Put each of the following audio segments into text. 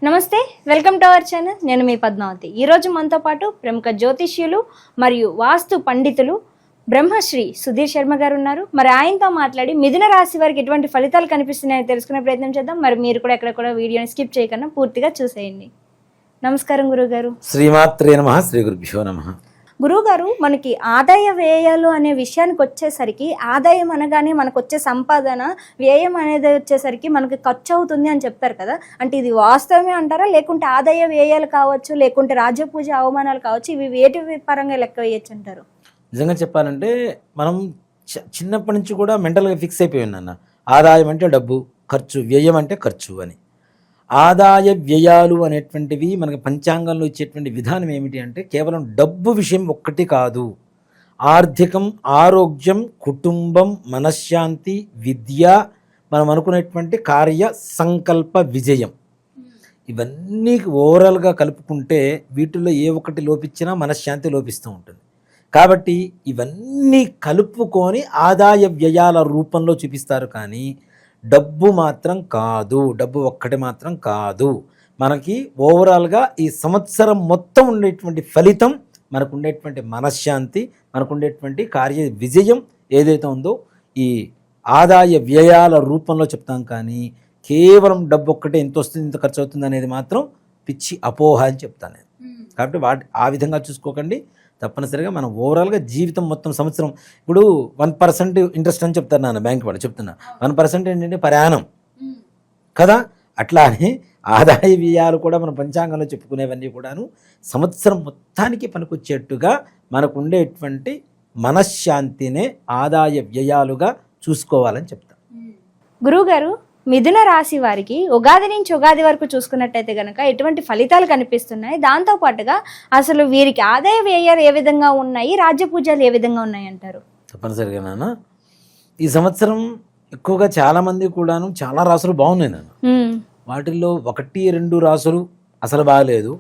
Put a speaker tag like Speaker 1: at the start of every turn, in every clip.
Speaker 1: నమస్తే, welcome to our channel. నేను మీ పద్మావతి. ఈరోజు మనతో పాటు ప్రముఖ జ్యోతిష్యులు మరియు వాస్తు పండితులు బ్రహ్మశ్రీ సుధీర్ శర్మ గారు ఉన్నారు. మరి ఆయనతో మాట్లాడి మిథున రాశి వారికి ఎటువంటి ఫలితాలు కనిపిస్తున్నాయో తెలుసుకునే ప్రయత్నం చేద్దాం. మరి మీరు కూడా ఎక్కడ కూడా వీడియోని స్కిప్ చేయకుండా పూర్తిగా చూసేయండి. నమస్కారం గురువుగారు.
Speaker 2: శ్రీమాత్రే నమః. శ్రీ గురుభ్యో నమః.
Speaker 1: గురువుగారు, మనకి ఆదాయ వ్యయాలు అనే విషయానికి వచ్చేసరికి ఆదాయం అనగానే మనకు వచ్చే సంపాదన, వ్యయం అనేది వచ్చేసరికి మనకి ఖర్చు అవుతుంది అని చెప్తారు కదా. అంటే ఇది వాస్తవమే అంటారా, లేకుంటే ఆదాయ వ్యయాలు కావచ్చు, లేకుంటే రాజపూజ అవమానాలు కావచ్చు, ఇవి వేటి పరంగా లెక్క వేయచ్చు అంటారు?
Speaker 2: నిజంగా చెప్పాలంటే మనం చిన్నప్పటి నుంచి కూడా మెంటల్గా ఫిక్స్ అయిపోయి ఉన్నాను. ఆదాయం అంటే డబ్బు, ఖర్చు, వ్యయం అంటే ఖర్చు అని. ఆదాయ వ్యయాలు అనేటువంటివి మనకి పంచాంగంలో ఇచ్చేటువంటి విధానం ఏమిటి అంటే కేవలం డబ్బు విషయం ఒక్కటి కాదు. ఆర్థికం, ఆరోగ్యం, కుటుంబం, మనశ్శాంతి, విద్య, మనం అనుకునేటువంటి కార్య సంకల్ప విజయం, ఇవన్నీ ఓవరాల్గా కలుపుకుంటే వీటిల్లో ఏ ఒక్కటి లోపించినా మనశ్శాంతి లోపిస్తూ ఉంటుంది. కాబట్టి ఇవన్నీ కలుపుకొని ఆదాయ వ్యయాల రూపంలో చూపిస్తారు. కానీ డబ్బు మాత్రం కాదు, డబ్బు ఒక్కటి మాత్రం కాదు. మనకి ఓవరాల్గా ఈ సంవత్సరం మొత్తం ఉండేటువంటి ఫలితం, మనకు ఉండేటువంటి మనశ్శాంతి, మనకు ఉండేటువంటి కార్య విజయం ఏదైతే ఉందో ఈ ఆదాయ వ్యయాల రూపంలో చెప్తాం. కానీ కేవలం డబ్బు ఒక్కటే ఎంత వస్తుంది, ఇంత ఖర్చు అవుతుంది అనేది మాత్రం పిచ్చి అపోహ అని చెప్తాను నేను. కాబట్టి ఆ విధంగా చూసుకోకండి. తప్పనిసరిగా మనం ఓవరాల్గా జీవితం మొత్తం సంవత్సరం, ఇప్పుడు 1% ఇంట్రెస్ట్ అని చెప్తారు నాన్న, బ్యాంక్ వాళ్ళు చెప్తున్నా. 1% ఏంటంటే ప్రయాణం కదా. అట్లానే ఆదాయ వ్యయాలు కూడా మన పంచాంగంలో చెప్పుకునేవన్నీ కూడాను సంవత్సరం మొత్తానికి పనికొచ్చేట్టుగా మనకు ఉండేటువంటి మనశ్శాంతినే ఆదాయ వ్యయాలుగా చూసుకోవాలని చెప్తాం.
Speaker 1: గురువుగారు, మిథున రాశి వారికి ఉగాది నుంచి ఉగాది వరకు చూసుకున్నట్టయితే కనుక ఎటువంటి ఫలితాలు కనిపిస్తున్నాయి? దాంతోపాటుగా అసలు వీరికి ఆదాయ వ్యయాలు ఏ విధంగా ఉన్నాయి, రాజ్యపూజలు ఏ విధంగా ఉన్నాయి అంటారు?
Speaker 2: తప్పనిసరిగా నాన్న, ఈ సంవత్సరం ఎక్కువగా చాలామంది కూడాను చాలా రాసులు బాగున్నాయి నాన్న. వాటిల్లో 1-2 రాసులు అసలు బాగలేదు,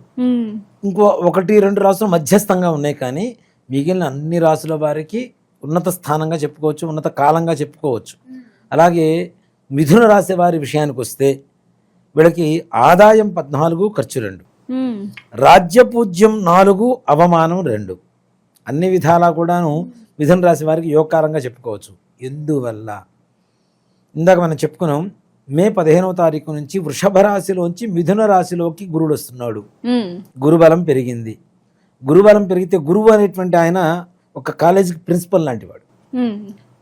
Speaker 2: ఇంకో 1-2 రాసులు మధ్యస్థంగా ఉన్నాయి. కానీ మిగిలిన అన్ని రాసుల వారికి ఉన్నత స్థానంగా చెప్పుకోవచ్చు, ఉన్నత కాలంగా చెప్పుకోవచ్చు. అలాగే మిథున రాశి వారి విషయానికి వస్తే వీళ్ళకి ఆదాయం 14, ఖర్చు 2, రాజ్యపూజ్యం 4, అవమానం 2. అన్ని విధాలా కూడాను మిథున రాశి వారికి యోగకారంగా చెప్పుకోవచ్చు. ఎందువల్ల ఇందాక మనం చెప్పుకున్నాం, మే 15వ తారీఖు నుంచి వృషభ రాశిలోంచి మిథున రాశిలోకి గురుడు వస్తున్నాడు. గురుబలం పెరిగింది. గురుబలం పెరిగితే గురువు అనేటువంటి ఆయన ఒక కాలేజీకి ప్రిన్సిపల్ లాంటి వాడు.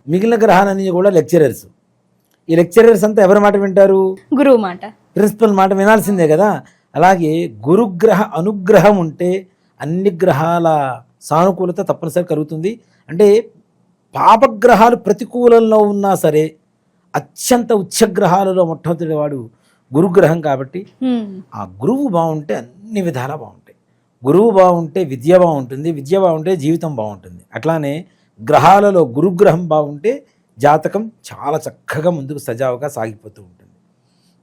Speaker 2: మిగిలిన గ్రహాలన్నీ కూడా లెక్చరర్స్. ఈ లెక్చరర్స్ అంతా ఎవరి మాట వింటారు? గురువు మాట, ప్రిన్సిపల్ మాట వినాల్సిందే కదా. అలాగే గురుగ్రహ అనుగ్రహం ఉంటే అన్ని గ్రహాల సానుకూలత తప్పనిసరి కలుగుతుంది. అంటే పాపగ్రహాలు ప్రతికూలంలో ఉన్నా సరే అత్యంత ఉచ్చగ్రహాలలో మొట్టమొదటి వాడు గురుగ్రహం. కాబట్టి ఆ గురువు బాగుంటే అన్ని విధాలా బాగుంటాయి. గురువు బాగుంటే విద్య బాగుంటుంది, విద్య బాగుంటే జీవితం బాగుంటుంది. అట్లానే గ్రహాలలో గురుగ్రహం బాగుంటే జాతకం చాలా చక్కగా ముందుకు సజావుగా సాగిపోతూ ఉంటుంది.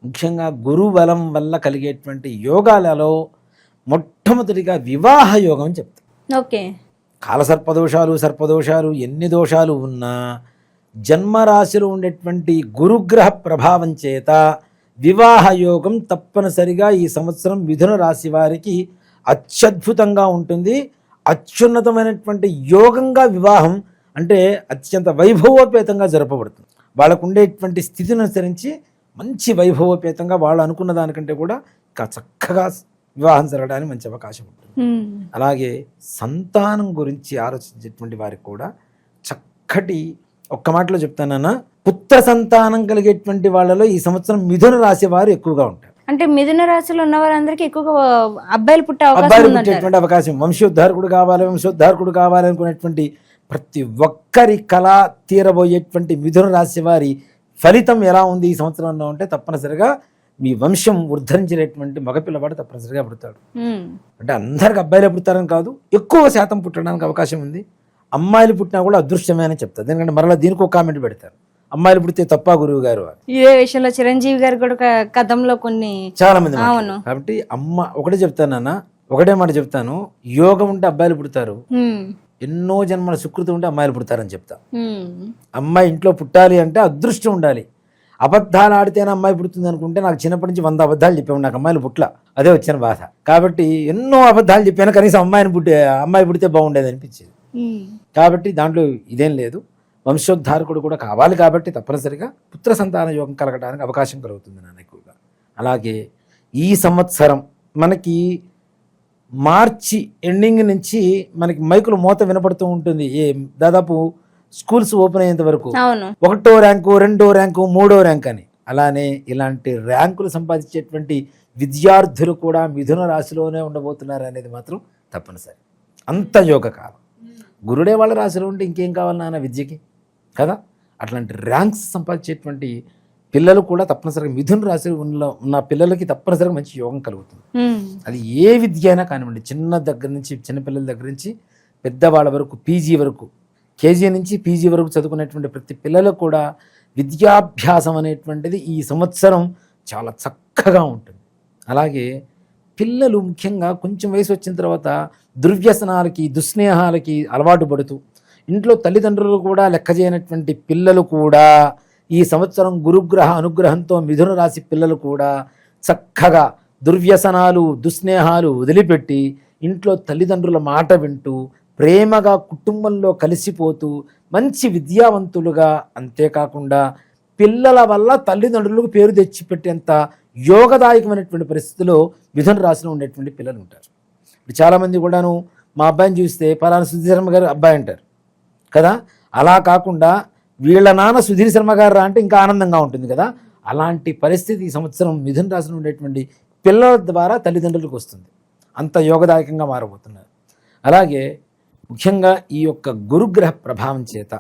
Speaker 2: ముఖ్యంగా గురు బలం వల్ల కలిగేటువంటి యోగాలలో మొట్టమొదటిగా వివాహ యోగం చెప్తాం. ఓకే, కాలసర్పదోషాలు, సర్పదోషాలు ఎన్ని దోషాలు ఉన్నా జన్మరాశిలో ఉండేటువంటి గురుగ్రహ ప్రభావం చేత వివాహ యోగం తప్పనిసరిగా ఈ సంవత్సరం మిథున రాశి వారికి అత్యద్భుతంగా ఉంటుంది. అత్యున్నతమైనటువంటి యోగంగా వివాహం అంటే అత్యంత వైభవోపేతంగా జరపబడుతుంది. వాళ్ళకు ఉండేటువంటి స్థితిని అనుసరించి మంచి వైభవోపేతంగా వాళ్ళు అనుకున్న దానికంటే కూడా ఇంకా చక్కగా వివాహం జరగడానికి మంచి అవకాశం ఉంటుంది. అలాగే సంతానం గురించి ఆలోచించేటువంటి వారికి కూడా చక్కటి, ఒక్క మాటలో చెప్తానన్నా, పుత్ర సంతానం కలిగేటువంటి వాళ్ళలో ఈ సంవత్సరం మిథున రాశి వారు ఎక్కువగా ఉంటారు.
Speaker 1: అంటే మిథున రాశిలో ఉన్న వారందరికీ ఎక్కువగా అబ్బాయిలు
Speaker 2: పుట్టేటువంటి అవకాశం, వంశోద్ధారకుడు కావాలి అనుకునేటువంటి ప్రతి ఒక్కరి కళ తీరబోయేటువంటి మిథున రాశి వారి ఫలితం ఎలా ఉంది ఈ సంవత్సరంలో అంటే తప్పనిసరిగా మీ వంశం ఉద్ధరించేటువంటి మగపిల్లవాడు తప్పనిసరిగా పుడతాడు. అంటే అందరికి అబ్బాయిలే పుడతారని కాదు, ఎక్కువ శాతం పుట్టడానికి అవకాశం ఉంది. అమ్మాయిలు పుట్టినా కూడా అదృష్టమే అని చెప్తారు. ఎందుకంటే మరలా దీనికి ఒక కామెంట్ పెడతారు, అమ్మాయిలు పుడితే తప్ప గురువు గారు అని.
Speaker 1: ఇదే విషయంలో చిరంజీవి గారు కూడా కథంలో కొన్ని
Speaker 2: చాలా మంది. కాబట్టి ఒకటే చెప్తానన్నా, ఒకటే మాట చెప్తాను, యోగం ఉంటే అబ్బాయిలు పుడతారు, ఎన్నో జన్మల సుకృతి ఉంటే అమ్మాయిలు పుడతారని చెప్తా. అమ్మాయి ఇంట్లో పుట్టాలి అంటే అదృష్టం ఉండాలి. అబద్ధాలు ఆడితేనే అమ్మాయి పుడుతుంది అనుకుంటే నాకు చిన్నప్పటి నుంచి 100 అబద్ధాలు చెప్పాము, నాకు అమ్మాయిలు పుట్ల, అదే వచ్చిన బాధ. కాబట్టి ఎన్నో అబద్ధాలు చెప్పాను, కనీసం అమ్మాయి పుడితే బాగుండేది అనిపించేది. కాబట్టి దాంట్లో ఇదేం లేదు, వంశోద్ధారకుడు కూడా కావాలి కాబట్టి తప్పనిసరిగా పుత్ర సంతాన యోగం కలగడానికి అవకాశం కలుగుతుంది నాన్న ఎక్కువగా. అలాగే ఈ సంవత్సరం మనకి మార్చి ఎండింగ్ నుంచి మనకి మైకులు మోత వినపడుతూ ఉంటుంది. దాదాపు స్కూల్స్ ఓపెన్ అయ్యేంత వరకు 1వ ర్యాంకు, 2వ ర్యాంకు, 3వ ర్యాంక్ అని. అలానే ఇలాంటి ర్యాంకులు సంపాదించేటువంటి విద్యార్థులు కూడా మిథున రాశిలోనే ఉండబోతున్నారు అనేది మాత్రం తప్పనిసరి. అంత యోగకాలం. గురుడే వాళ్ళ రాశిలో ఉంటే ఇంకేం కావాలి నాన్న విద్యకి కదా. అట్లాంటి ర్యాంక్స్ సంపాదించేటువంటి పిల్లలు కూడా తప్పనిసరిగా మిథున రాశి ఉన్న పిల్లలకి తప్పనిసరిగా మంచి యోగం కలుగుతుంది. అది ఏ విద్య అయినా కానివ్వండి, చిన్నపిల్లల దగ్గర నుంచి పెద్దవాళ్ళ వరకు, పీజీ వరకు, కేజీ నుంచి పీజీ వరకు చదువుకునేటువంటి ప్రతి పిల్లలకు కూడా విద్యాభ్యాసం అనేటువంటిది ఈ సంవత్సరం చాలా చక్కగా ఉంటుంది. అలాగే పిల్లలు ముఖ్యంగా కొంచెం వయసు వచ్చిన తర్వాత దుర్వ్యసనాలకి, దుస్నేహాలకి అలవాటు పడుతూ ఇంట్లో తల్లిదండ్రులు కూడా లెక్క చేయనటువంటి పిల్లలు కూడా ఈ సంవత్సరం గురుగ్రహ అనుగ్రహంతో మిథున రాశి పిల్లలు కూడా చక్కగా దుర్వ్యసనాలు, దుస్నేహాలు వదిలిపెట్టి ఇంట్లో తల్లిదండ్రుల మాట వింటూ ప్రేమగా కుటుంబంలో కలిసిపోతూ మంచి విద్యావంతులుగా, అంతేకాకుండా పిల్లల వల్ల తల్లిదండ్రులకు పేరు తెచ్చిపెట్టేంత యోగదాయకమైనటువంటి పరిస్థితిలో మిథున రాశిలో ఉండేటువంటి పిల్లలు ఉంటారు. ఇప్పుడు చాలామంది కూడాను మా అబ్బాయిని చూస్తే పలానా సుధీర్ శర్మ గారు అబ్బాయి అంటారు కదా. అలా కాకుండా వీళ్ళ నాన్న సుధీర్ శర్మ గారు అంటే ఇంకా ఆనందంగా ఉంటుంది కదా. అలాంటి పరిస్థితి ఈ సంవత్సరం మిథున రాశిలో ఉండేటువంటి పిల్లల ద్వారా తల్లిదండ్రులకు వస్తుంది. అంత యోగదాయకంగా మారబోతున్నారు. అలాగే ముఖ్యంగా ఈ యొక్క గురుగ్రహ ప్రభావం చేత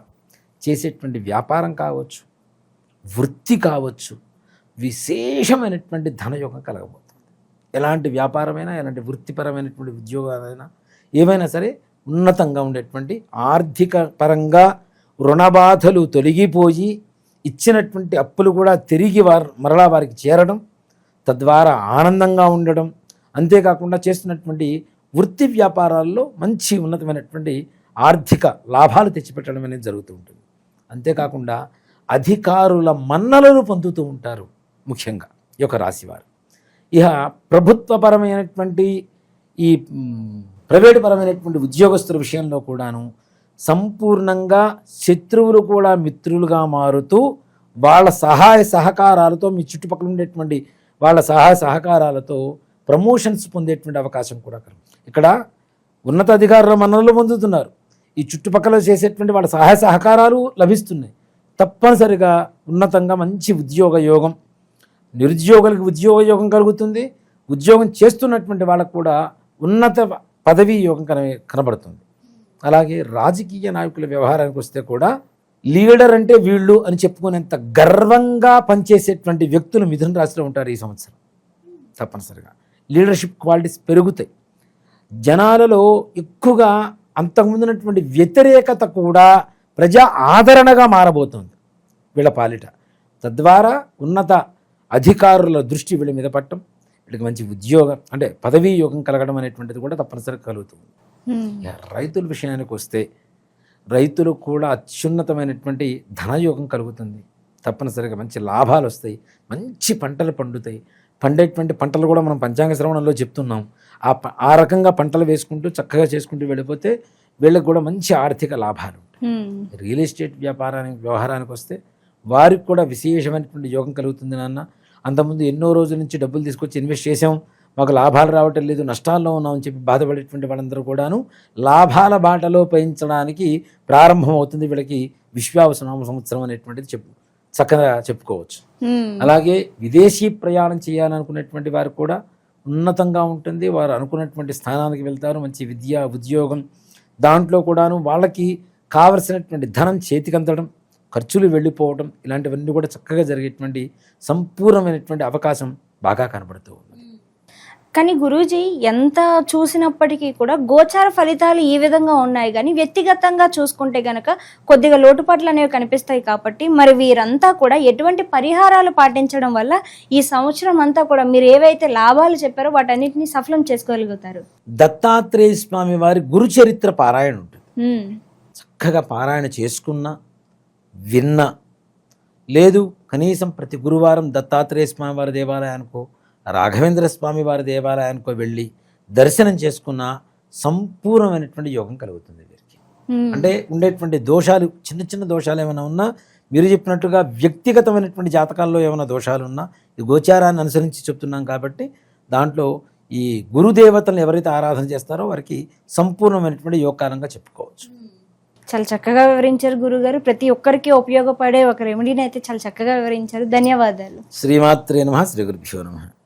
Speaker 2: చేసేటువంటి వ్యాపారం కావచ్చు, వృత్తి కావచ్చు, విశేషమైనటువంటి ధనయోగం కలగబోతుంది. ఎలాంటి వ్యాపారమైనా, ఎలాంటి వృత్తిపరమైనటువంటి ఉద్యోగాలైనా, ఏమైనా సరే ఉన్నతంగా ఉండేటువంటి ఆర్థిక పరంగా రుణబాధలు తొలగిపోయి ఇచ్చినటువంటి అప్పులు కూడా తిరిగి మరలా వారికి చేరడం, తద్వారా ఆనందంగా ఉండడం, అంతేకాకుండా చేస్తున్నటువంటి వృత్తి వ్యాపారాల్లో మంచి ఉన్నతమైనటువంటి ఆర్థిక లాభాలు తెచ్చిపెట్టడం అనేది జరుగుతూ ఉంటుంది. అంతేకాకుండా అధికారుల మన్నలను పొందుతూ ఉంటారు ముఖ్యంగా ఈ యొక్క రాశివారు. ఇక ప్రభుత్వపరమైనటువంటి ఈ ప్రైవేటు పరమైనటువంటి ఉద్యోగస్తుల విషయంలో కూడాను సంపూర్ణంగా శత్రువులు కూడా మిత్రులుగా మారుతూ వాళ్ళ సహాయ సహకారాలతో, మీ చుట్టుపక్కల ఉండేటువంటి వాళ్ళ సహాయ సహకారాలతో ప్రమోషన్స్ పొందేటువంటి అవకాశం కూడా కలుగుతుంది. ఇక్కడ ఉన్నతాధికారుల మన్ననలు పొందుతున్నారు. ఈ చుట్టుపక్కల చేసేటువంటి వాళ్ళ సహాయ సహకారాలు లభిస్తున్నాయి. తప్పనిసరిగా ఉన్నతంగా మంచి ఉద్యోగ యోగం, నిరుద్యోగులకు ఉద్యోగ యోగం కలుగుతుంది. ఉద్యోగం చేస్తున్నటువంటి వాళ్ళకు కూడా ఉన్నత పదవీ యోగం కనబడుతుంది. అలాగే రాజకీయ నాయకుల వ్యవహారానికి వస్తే కూడా లీడర్ అంటే వీళ్ళు అని చెప్పుకునేంత గర్వంగా పనిచేసేటువంటి వ్యక్తులు మిథున రాశిలో ఉంటారు ఈ సంవత్సరం. తప్పనిసరిగా లీడర్షిప్ క్వాలిటీస్ పెరుగుతాయి. జనాలలో ఎక్కువగా అంతకుముందున్నటువంటి వ్యతిరేకత కూడా ప్రజా ఆదరణగా మారబోతుంది వీళ్ళ పాలిట. తద్వారా ఉన్నత అధికారుల దృష్టి వీళ్ళ మీద పట్టడం, వీళ్ళకి మంచి ఉద్యోగం అంటే పదవీ యోగం కలగడం అనేటువంటిది కూడా తప్పనిసరిగా కలుగుతుంది. రైతుల విషయానికి వస్తే రైతులకు కూడా అత్యున్నతమైనటువంటి ధనయోగం కలుగుతుంది. తప్పనిసరిగా మంచి లాభాలు వస్తాయి, మంచి పంటలు పండుతాయి. పండేటువంటి పంటలు కూడా మనం పంచాంగ శ్రవణంలో చెప్తున్నాం. ఆ రకంగా పంటలు వేసుకుంటూ చక్కగా చేసుకుంటూ వెళ్ళిపోతే వీళ్ళకి కూడా మంచి ఆర్థిక లాభాలు ఉంటాయి. రియల్ ఎస్టేట్ వ్యవహారానికి వస్తే వారికి కూడా విశేషమైనటువంటి యోగం కలుగుతుంది నాన్న. అంతకుముందు ఎన్నో రోజుల నుంచి డబ్బులు తీసుకొచ్చి ఇన్వెస్ట్ చేసాం, మాకు లాభాలు రావటం లేదు, నష్టాల్లో ఉన్నామని చెప్పి బాధపడేటువంటి వాళ్ళందరూ కూడాను లాభాల బాటలో పయించడానికి ప్రారంభం అవుతుంది. వీళ్ళకి విశ్వావసనామ సంవత్సరం అనేటువంటిది చక్కగా చెప్పుకోవచ్చు. అలాగే విదేశీ ప్రయాణం చేయాలనుకునేటువంటి వారు కూడా ఉన్నతంగా ఉంటుంది. వారు అనుకున్నటువంటి స్థానానికి వెళ్తారు. మంచి విద్య, ఉద్యోగం, దాంట్లో కూడాను వాళ్ళకి కావలసినటువంటి ధనం చేతికందడం, ఖర్చులు వెళ్ళిపోవడం, ఇలాంటివన్నీ కూడా చక్కగా జరిగేటువంటి సంపూర్ణమైనటువంటి అవకాశం బాగా కనబడుతూ ఉంది.
Speaker 1: కానీ గురూజీ ఎంత చూసినప్పటికీ కూడా గోచార ఫలితాలు ఈ విధంగా ఉన్నాయి, కానీ వ్యక్తిగతంగా చూసుకుంటే గనక కొద్దిగా లోటుపాట్లు అనేవి కనిపిస్తాయి. కాబట్టి మరి వీరంతా కూడా ఎటువంటి పరిహారాలు పాటించడం వల్ల ఈ సంవత్సరం అంతా కూడా మీరు ఏవైతే లాభాలు చెప్పారో వాటన్నిటిని సఫలం చేసుకోగలుగుతారు?
Speaker 2: దత్తాత్రేయ స్వామి వారి గురుచరిత్ర పారాయణ ఉంటుంది. చక్కగా పారాయణ చేసుకున్న, విన్న, లేదు కనీసం ప్రతి గురువారం దత్తాత్రేయ స్వామి వారి దేవాలయానికో రాఘవేంద్ర స్వామి వారి దేవాలయానికో వెళ్ళి దర్శనం చేసుకున్న సంపూర్ణమైనటువంటి యోగం కలుగుతుంది వీరికి. అంటే ఉండేటువంటి దోషాలు, చిన్న చిన్న దోషాలు ఏమైనా ఉన్నా, మీరు చెప్పినట్టుగా వ్యక్తిగతమైనటువంటి జాతకాల్లో ఏమైనా దోషాలు ఉన్నా, ఈ గోచారాన్ని అనుసరించి చెప్తున్నాం కాబట్టి దాంట్లో ఈ గురుదేవతలను ఎవరైతే ఆరాధన చేస్తారో వారికి సంపూర్ణమైనటువంటి యోగకాలంగా చెప్పుకోవచ్చు.
Speaker 1: చాలా చక్కగా వివరించారు గురుగారు. ప్రతి ఒక్కరికి ఉపయోగపడే ఒక రెమెడీని అయితే చాలా చక్కగా వివరించారు. ధన్యవాదాలు.
Speaker 2: శ్రీమాత్రే నమః. శ్రీ గురుభ్యో నమః.